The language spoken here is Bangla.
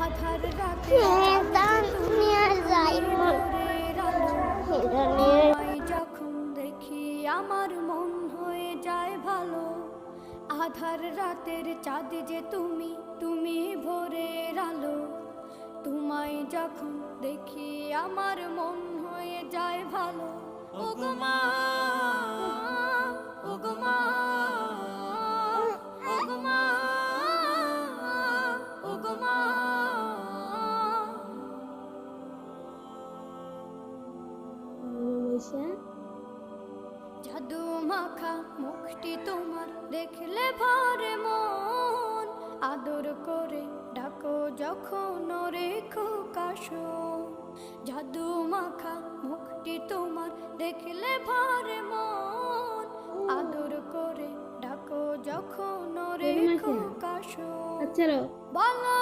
আধার রাতে যখন দেখি আমার মন হয়ে যায় ভালো। আধার রাতের চাঁদ যে তুমি, তুমি ভোরের আলো। তোমায় যখন দেখি আমার মন হয়ে যায় ভালো। ওগো মা, ওগো মা, ওগো মা, ওগো মা। জাদু মাখা মুখটি তোমার দেখলে ভরে মন। আদর করে ডাকো যখন রেখো কাশন। জাদু মাখা মুখটি তোমার দেখলে ভরে মন। আদর করে ডাকো যখন রেখো কাশন। বলো